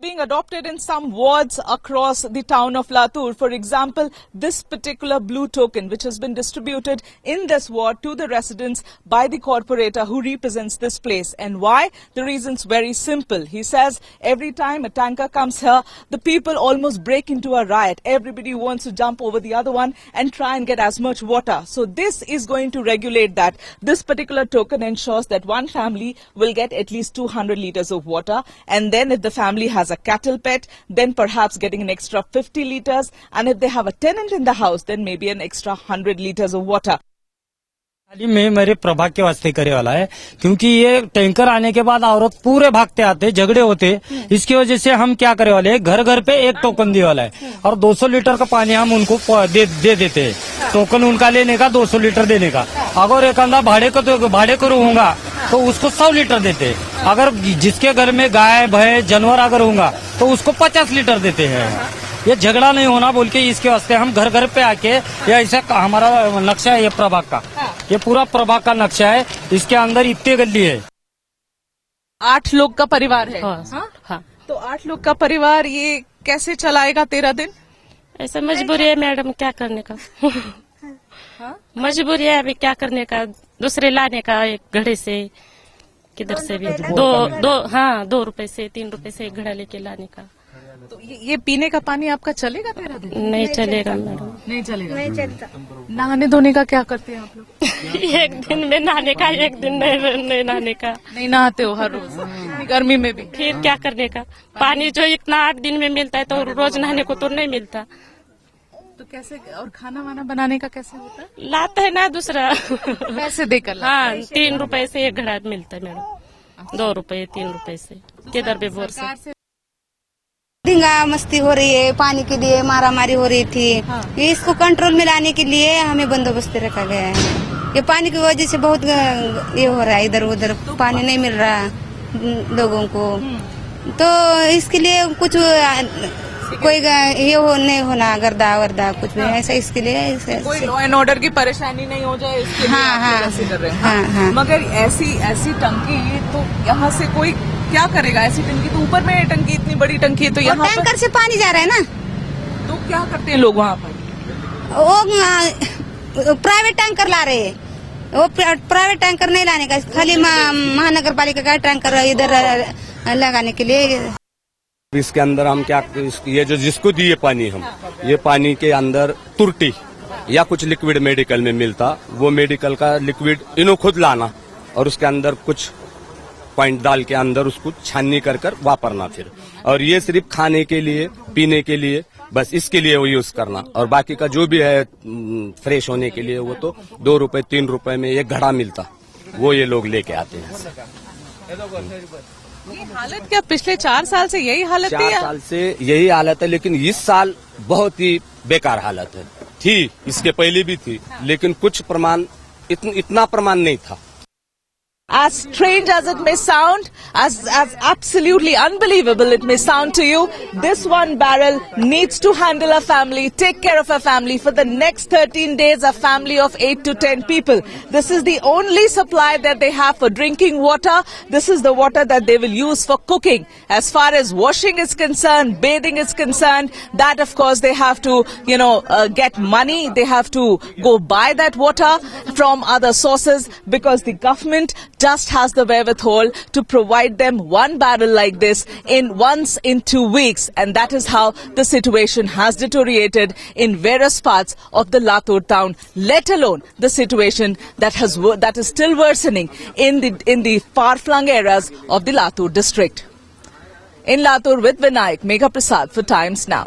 being adopted in some wards across the town of Latur. For example, this particular blue token, which has been distributed in this ward to the residents by the corporator who represents this place. And why? The reason's very simple. He says every time a tanker comes here, the people almost break into a riot. Everybody wants to jump over the other one and try and get as much water. So this is going to regulate that. This particular token ensures that one family will get at least 200 liters of water, and then if the family has a cattle pet, then perhaps getting an extra 50 liters, and if they have a tenant in the house, then maybe an extra 100 liters of water. खाली मैं मेरे प्रभाग के वास्ते करे वाला है, क्योंकि ये टैंकर आने के बाद औरत पूरे भागते आते, झगड़े होते। इसकी वजह से हम क्या करे वाले हैं, घर घर पे एक टोकन दिए वाला है और 200 लीटर का पानी हम उनको दे देते हैं। टोकन उनका लेने का 200 लीटर देने का। अगर एक अंदा भाड़े को होगा तो उसको 100 लीटर देते हैं। अगर जिसके घर में गाय भैंस जानवर अगर होगा तो उसको 50 लीटर देते हैं। ये झगड़ा नहीं होना बोल के इसके वास्ते हम घर घर पे आके, ये ऐसा हमारा नक्शा है, ये प्रभाग का, ये पूरा प्रभाग का नक्शा है। इसके अंदर इतने गली है। 8 लोग का परिवार है। हाँ। तो 8 लोग का परिवार ये कैसे चलाएगा 13 दिन? ऐसा मजबूरी है मैडम, क्या करने का। मजबूरी है अभी क्या करने का, दूसरे लाने का एक घड़े से, किधर से भी 2 रुपए से 3 रुपए से एक घड़ा लेके लाने का। तो ये पीने का पानी आपका चलेगा 13 दिन? नहीं चलेगा मैडम, नहीं चलेगा। नहीं चलता। नहाने धोने का क्या करते हैं आप लोग? एक दिन में नहाने का, एक दिन नहीं नहाने का। नहीं नहाते हो हर रोज, गर्मी में भी? फिर क्या करने का, पानी जो इतना 8 दिन में मिलता है तो रोज नहाने को तो नहीं मिलता। तो कैसे, और खाना वाना बनाने का कैसे होता है? लाते है ना दूसरा पैसे देकर। हाँ, 3 रुपए से एक घड़ा मिलता है मैडम, 2 रुपए 3 रुपए से किधर भी बोर से। दंगा मस्ती हो रही है, पानी के लिए मारामारी हो रही थी। ये इसको कंट्रोल में लाने के लिए हमें बंदोबस्त रखा गया है। ये पानी की वजह से बहुत ये हो रहा है, इधर उधर पानी नहीं मिल रहा लोगों को। तो इसके लिए कुछ कोई ये नहीं होना, गर्दा वर्दा कुछ भी ऐसा, इसके लिए कोई लॉ एंड ऑर्डर की परेशानी नहीं हो जाए इसके लिए आप ऐसे कर रहे हैं। हाँ। मगर ऐसी टंकी तो यहाँ से कोई क्या करेगा? ऐसी टंकी तो ऊपर में टंकी, इतनी बड़ी टंकी, तो यहाँ टैंकर से पानी जा रहा है ना। तो क्या करते हैं लोग वहाँ पर? वो प्राइवेट टैंकर ला रहे हैं। वो प्राइवेट टैंकर नहीं लाने का, खाली महानगर पालिका का टैंकर इधर लगाने के लिए। इसके अंदर हम क्या, ये जो जिसको दिए पानी हम, ये पानी के अंदर तुरटी या कुछ लिक्विड मेडिकल में मिलता, वो मेडिकल का लिक्विड इन्हों खुद लाना और उसके अंदर कुछ पॉइंट डाल के अंदर उसको छाननी कर वापरना फिर। और ये सिर्फ खाने के लिए, पीने के लिए, बस इसके लिए वो यूज करना। और बाकी का जो भी है फ्रेश होने के लिए वो तो 2 रुपए 3 रुपए में एक घड़ा मिलता, वो ये लोग लेके आते हैं। ये हालत क्या पिछले 4 साल से यही हालत है? 4 साल से यही हालत है, लेकिन इस साल बहुत ही बेकार हालत है। थी इसके पहले भी थी, लेकिन कुछ प्रमाण, इतना प्रमाण नहीं था। As strange as it may sound, as absolutely unbelievable it may sound to you, this one barrel needs to handle a family, take care of a family for the next 13 days, a family of 8 to 10 people. This is the only supply that they have for drinking water. This is the water that they will use for cooking. As far as washing is concerned, bathing is concerned, that of course they have to, get money. They have to go buy that water from other sources because the government just has the wherewithal to provide them one barrel like this once in 2 weeks. And that is how the situation has deteriorated in various parts of the Latur town, let alone the situation that is still worsening in the far-flung areas of the Latur district. In Latur with Vinayak, Megha Prasad for Times Now.